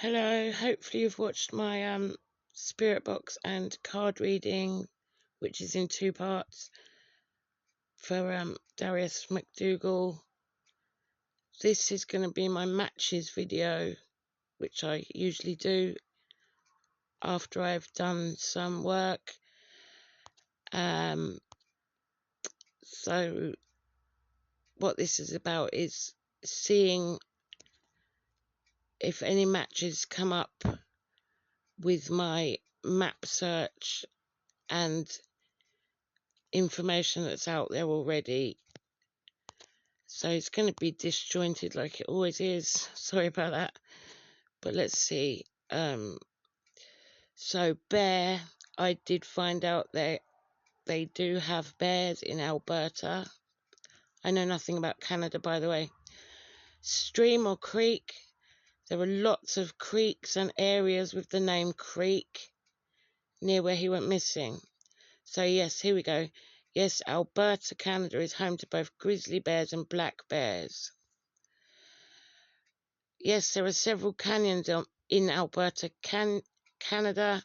Hello, hopefully you've watched my spirit box and card reading, which is in two parts, for Darius MacDougall. This is going to be my matches video, which I usually do after I've done some work. So what this is about is seeing if any matches come up with my map search and information that's out there already. So it's going to be disjointed like it always is. Sorry about that. But let's see. So bear, I did find out that they do have bears in Alberta. I know nothing about Canada, by the way. Stream or creek. There are lots of creeks and areas with the name Creek near where he went missing. So yes, here we go. Yes, Alberta, Canada is home to both grizzly bears and black bears. Yes, there are several canyons in Alberta, Canada,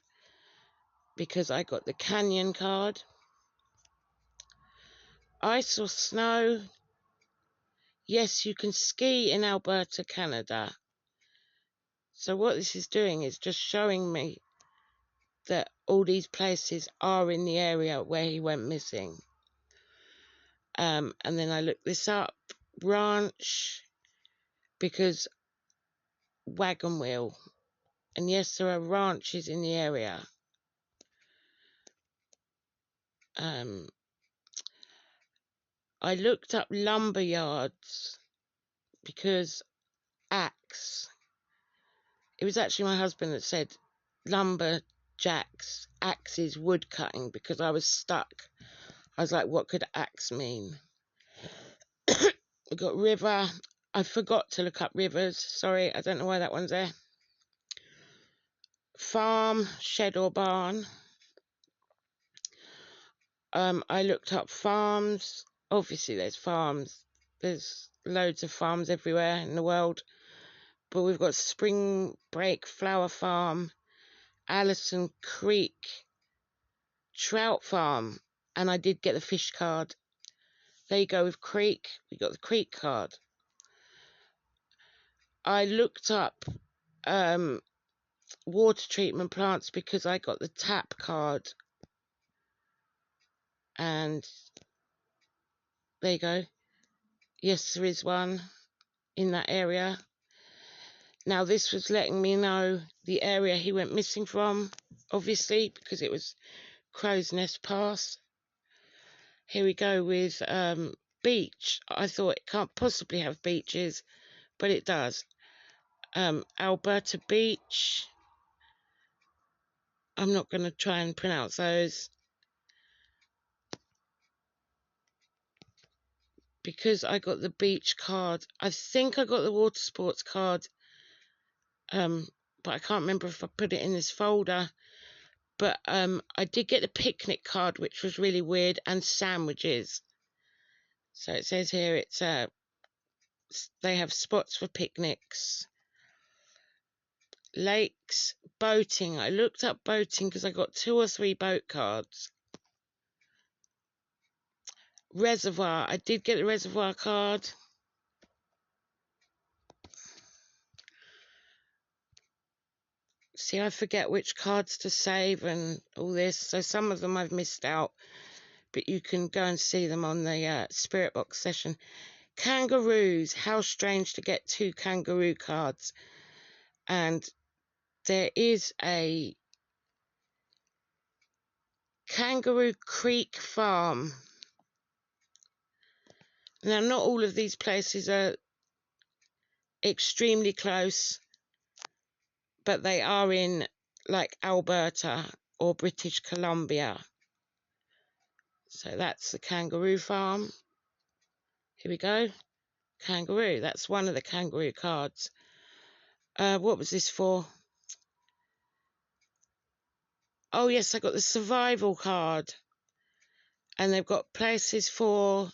because I got the canyon card. Ice or snow. Yes, you can ski in Alberta, Canada. So what this is doing is just showing me that all these places are in the area where he went missing. And then I looked this up. Ranch, because wagon wheel. And yes, there are ranches in the area. I looked up lumber yards because axe. It was actually my husband that said lumberjacks, axes, wood cutting, because I was stuck. I was like, what could axe mean? We got river. I forgot to look up rivers. Sorry, I don't know why that one's there. Farm, shed or barn. I looked up farms. Obviously, there's farms. There's loads of farms everywhere in the world. But we've got Spring Break Flower Farm, Allison Creek, Trout Farm, and I did get the fish card. There you go with Creek. We got the Creek card. I looked up water treatment plants because I got the tap card. And there you go. Yes, there is one in that area. Now, this was letting me know the area he went missing from, obviously, because it was Crow's Nest Pass. Here we go with beach. I thought it can't possibly have beaches, but it does. Alberta Beach. I'm not going to try and pronounce those, because I got the beach card. I think I got the water sports card, but I can't remember if I put it in this folder. But I did get the picnic card, which was really weird, and sandwiches. So it says here it's they have spots for picnics. Lakes, boating. I looked up boating because I got 2 or 3 boat cards. Reservoir. I did get the reservoir card. See, I forget which cards to save and all this, so some of them I've missed out, but you can go and see them on the Spirit Box session. Kangaroos. How strange to get 2 kangaroo cards. And there is a Kangaroo Creek Farm. Now, not all of these places are extremely close, but they are in, like, Alberta or British Columbia. So that's the kangaroo farm. Here we go. Kangaroo. That's one of the kangaroo cards. What was this for? Oh, yes, I got the survival card. And they've got places for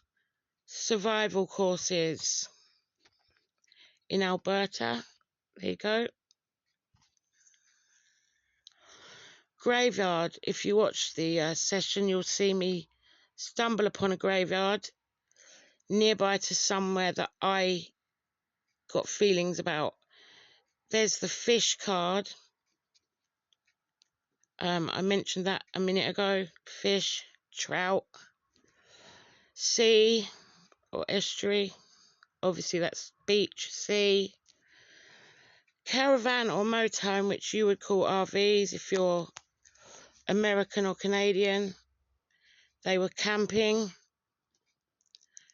survival courses in Alberta. There you go. graveyard. If you watch the session, you'll see me stumble upon a graveyard nearby to somewhere that I got feelings about. There's the fish card. I mentioned that a minute ago. Fish, trout, sea or estuary. Obviously that's beach, sea. Caravan or motorhome, which you would call RVs if you're American or Canadian. They were camping,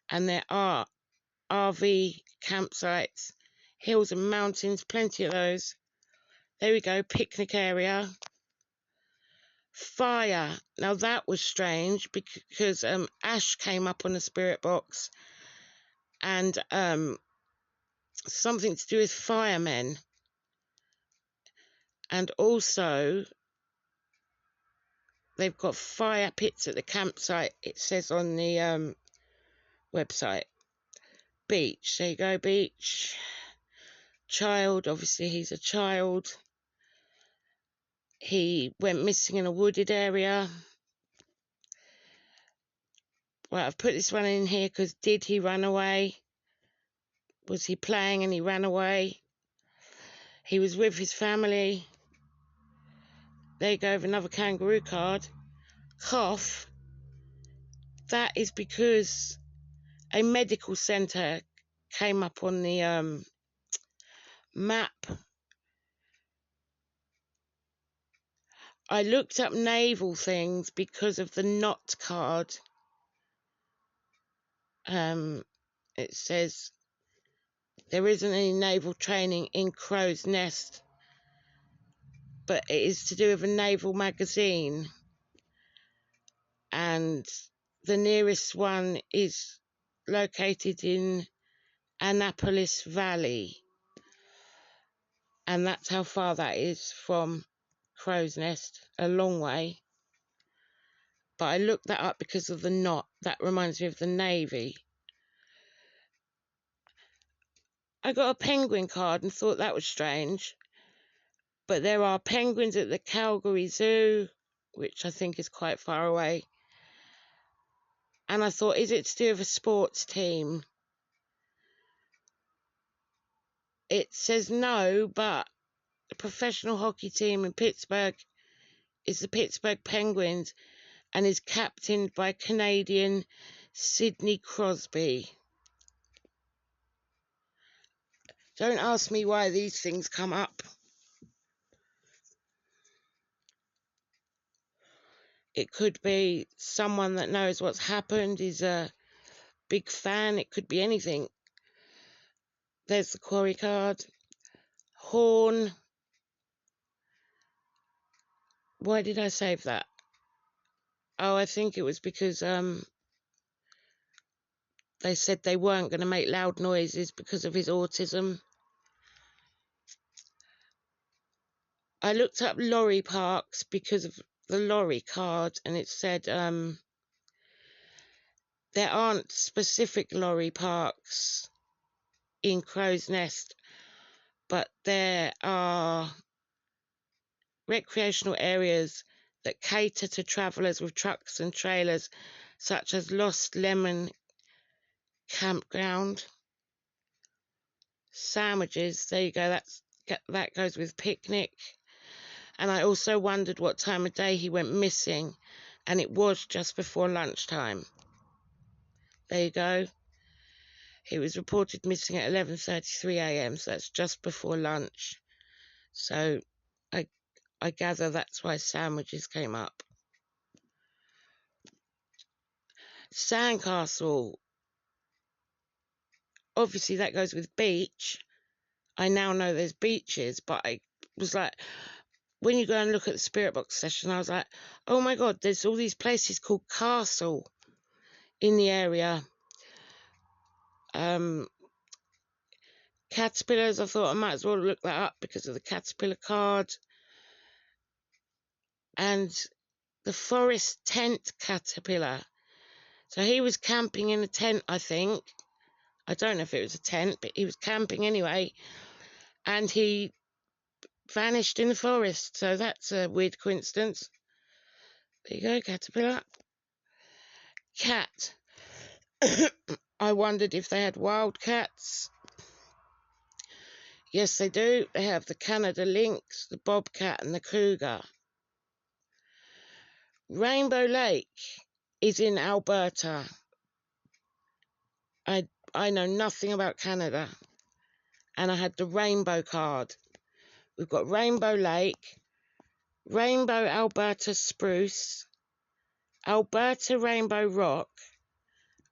and there are RV campsites, hills and mountains, plenty of those. There we go, picnic area. Fire. Now that was strange because ash came up on the spirit box, and something to do with firemen, and also they've got fire pits at the campsite, it says on the website. Beach, there you go, beach. Child, obviously he's a child. He went missing in a wooded area. Well, I've put this one in here because did he run away? Was he playing and he ran away? He was with his family. There you go, with another kangaroo card. Cough. That is because a medical centre came up on the map. I looked up naval things because of the not card. It says there isn't any naval training in Crow's Nest, but it is to do with a naval magazine, and the nearest one is located in Annapolis Valley, and that's how far that is from Crow's Nest, a long way. But I looked that up because of the knot. That reminds me of the Navy. I got a penguin card and thought that was strange, but there are penguins at the Calgary Zoo, which I think is quite far away. And I thought, is it to do with a sports team? It says no, but the professional hockey team in Pittsburgh is the Pittsburgh Penguins and is captained by Canadian Sidney Crosby. Don't ask me why these things come up. It could be someone that knows what's happened, is a big fan. It could be anything. There's the quarry card. Horn. Why did I save that? Oh, I think it was because they said they weren't going to make loud noises because of his autism. I looked up lorry parks because of the lorry card, and it said there aren't specific lorry parks in Crow's Nest, but there are recreational areas that cater to travellers with trucks and trailers, such as Lost Lemon Campground. Sandwiches, there you go, that goes with picnic. And I also wondered what time of day he went missing, and it was just before lunchtime. There you go. He was reported missing at 11:33 a.m, so that's just before lunch. So I gather that's why sandwiches came up. Sandcastle. Obviously that goes with beach. I now know there's beaches, but I was like, when you go and look at the spirit box session, I was like, oh my god, there's all these places called castle in the area. Caterpillars, I thought I might as well look that up because of the caterpillar card. And the forest tent caterpillar. So he was camping in a tent, I think. I don't know if it was a tent, but he was camping anyway. And he vanished in the forest. So that's a weird coincidence. There you go, caterpillar. Cat. I wondered if they had wild cats. Yes, they do. They have the Canada lynx, the bobcat, and the cougar. Rainbow Lake is in Alberta. I know nothing about Canada, and I had the rainbow card. We've got Rainbow Lake, Rainbow Alberta Spruce, Alberta Rainbow Rock,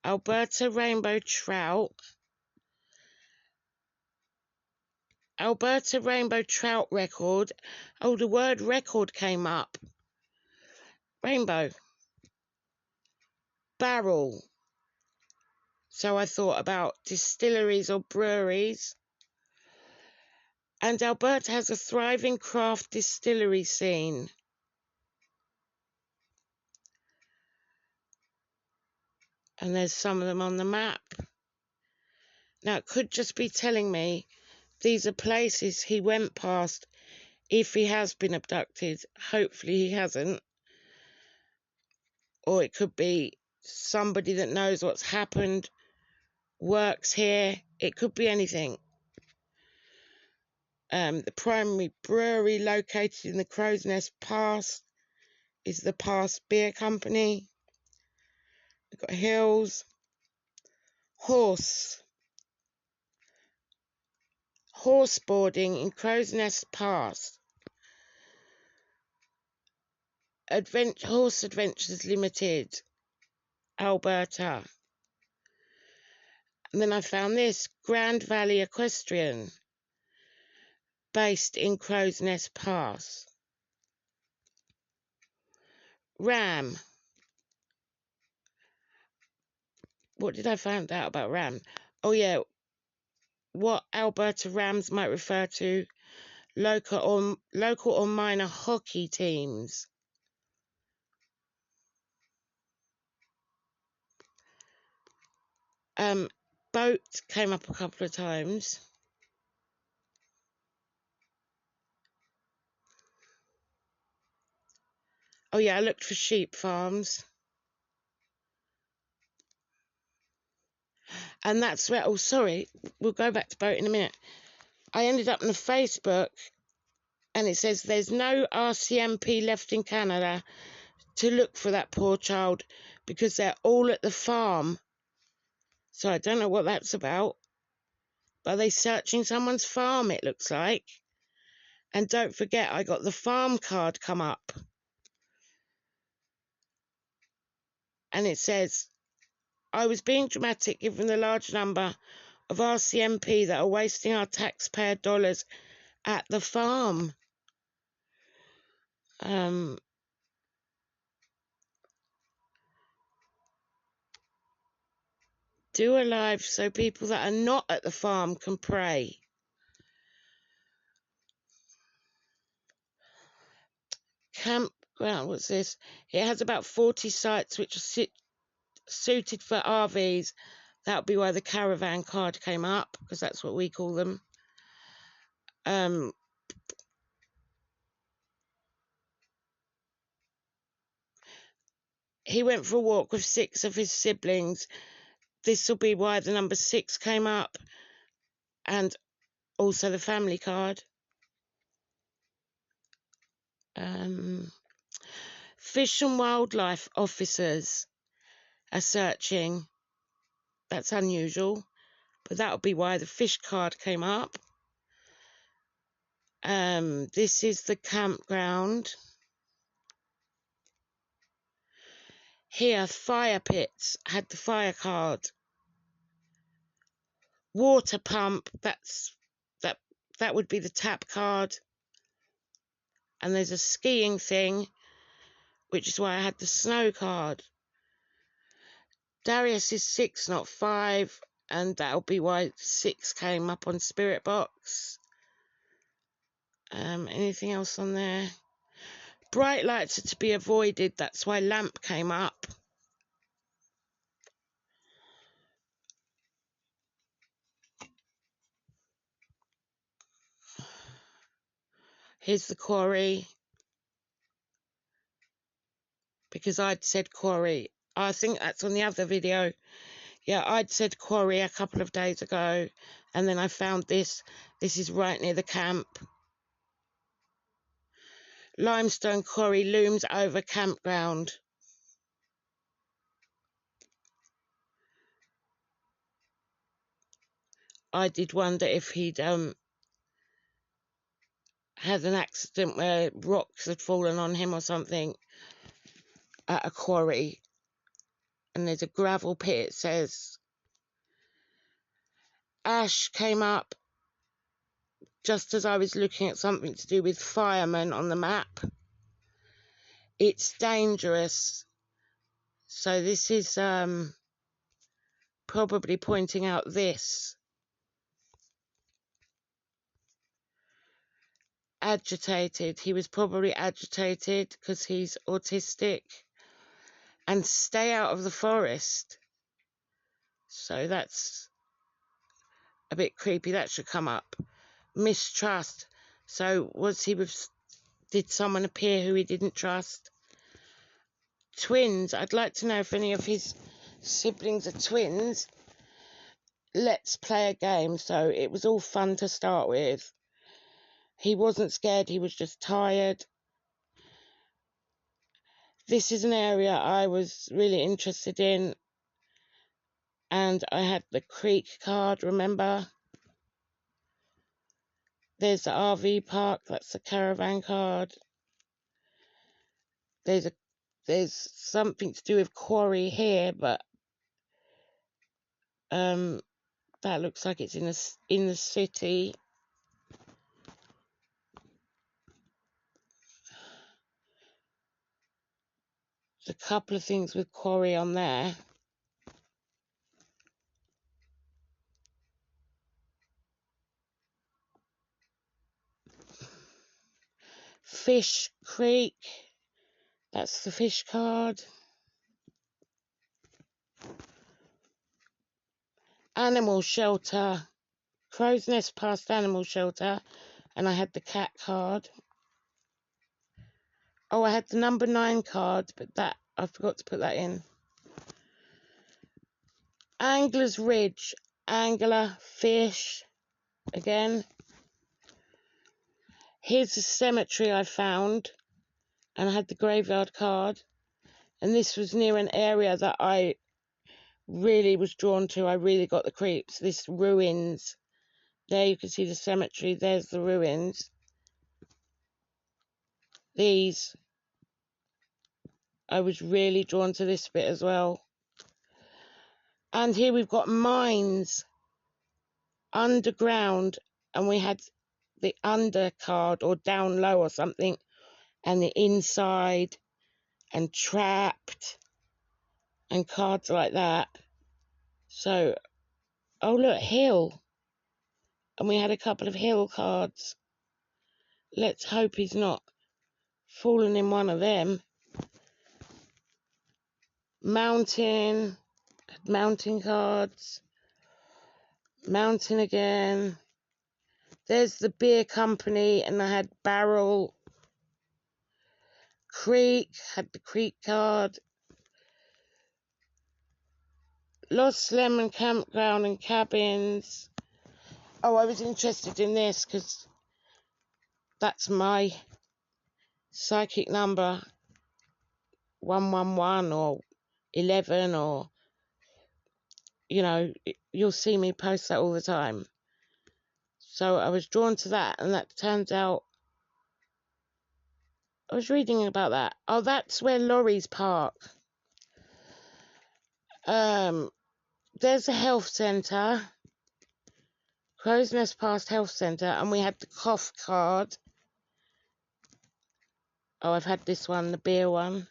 Alberta Rainbow Trout, Alberta Rainbow Trout Record. Oh, the word record came up. Rainbow. Barrel. So I thought about distilleries or breweries. And Alberta has a thriving craft distillery scene. And there's some of them on the map. Now, it could just be telling me these are places he went past if he has been abducted. Hopefully he hasn't. Or it could be somebody that knows what's happened, works here. It could be anything. The primary brewery located in the Crow's Nest Pass is the Pass Beer Company. We've got hills. Horseboarding in Crow's Nest Pass. Horse Adventures Limited, Alberta. And then I found this, Grand Valley Equestrian, based in Crow's Nest Pass. Ram. What did I find out about Ram? Oh yeah, what Alberta Rams might refer to local or minor hockey teams. Boat came up a couple of times. Oh yeah, I looked for sheep farms. And that's where, oh sorry, we'll go back to boat in a minute. I ended up on Facebook and it says there's no RCMP left in Canada to look for that poor child because they're all at the farm. So I don't know what that's about. Are they searching someone's farm, it looks like? And don't forget, I got the farm card come up. And it says, I was being dramatic given the large number of RCMP that are wasting our taxpayer dollars at the farm. Do a live so people that are not at the farm can pray. Campground, what's this? It has about 40 sites which are suited for RVs. That would be why the caravan card came up, because that's what we call them. He went for a walk with 6 of his siblings. This will be why the number 6 came up, and also the family card. Fish and wildlife officers are searching. That's unusual, but that would be why the fish card came up. This is the campground. Here, fire pits had the fire card. Water pump, that would be the tap card. And there's a skiing thing, which is why I had the snow card. Darius is 6, not 5, and that'll be why 6 came up on Spirit Box. Anything else on there? Bright lights are to be avoided, that's why lamp came up. Here's the quarry. Because I'd said quarry. I think that's on the other video. Yeah, I'd said quarry a couple of days ago. And then I found this. This is right near the camp. Limestone quarry looms over campground. I did wonder if he'd had an accident where rocks had fallen on him or something at a quarry. And there's a gravel pit, it says. Ash came up just as I was looking at something to do with firemen on the map. It's dangerous. So this is probably pointing out this. Agitated. He was probably agitated because he's autistic. And stay out of the forest. So that's a bit creepy. That should come up. Mistrust. So was he with... Did someone appear who he didn't trust? Twins. I'd like to know if any of his siblings are twins. Let's play a game. So it was all fun to start with. He wasn't scared. He was just tired. This is an area I was really interested in. And I had the creek card, remember? There's the RV park. That's the caravan card. There's something to do with quarry here, but that looks like it's in the city. There's a couple of things with quarry on there. Fish Creek. That's the fish card. Animal shelter. Crow's Nest past animal shelter. And I had the cat card. Oh, I had the number 9 card, but that I forgot to put that in. Angler's Ridge. Angler, fish. Again. Here's the cemetery I found. And I had the graveyard card. And this was near an area that I really was drawn to. I really got the creeps. This ruins. There you can see the cemetery. There's the ruins. These. I was really drawn to this bit as well. And here we've got mines. Underground. And we had the under card or down low or something. And the inside. And trapped. And cards like that. So, oh look, hill. And we had a couple of hill cards. Let's hope he's not fallen in one of them. Mountain. Mountain cards. Mountain again. There's the beer company, and I had barrel. Creek. Had the creek card. Lost Lemon Campground and Cabins. Oh, I was interested in this because that's my psychic number. 111 or 11 or, you know, you'll see me post that all the time. So I was drawn to that, and that turns out I was reading about that. Oh, that's where lorries park. There's a health centre. Crow's Nest past health centre, and we had the cough card. Oh, I've had this one, the beer one.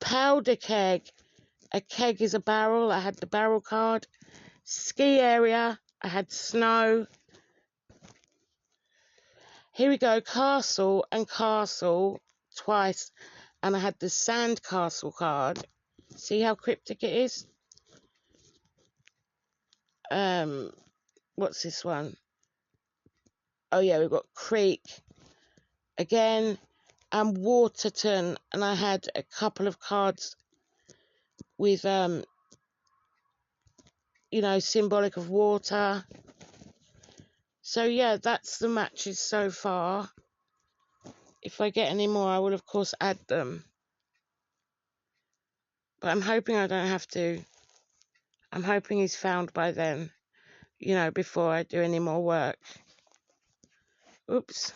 Powder keg. A keg is a barrel. I had the barrel card. Ski area. I had snow. Here we go. Castle and castle twice. And I had the sand castle card. See how cryptic it is? What's this one? Oh yeah, we've got creek. again, and Waterton, and I had a couple of cards with you know, symbolic of water. So yeah, that's the matches so far. If I get any more, I will of course add them, but I'm hoping I don't have to. I'm hoping he's found by then, you know, before I do any more work. Oops.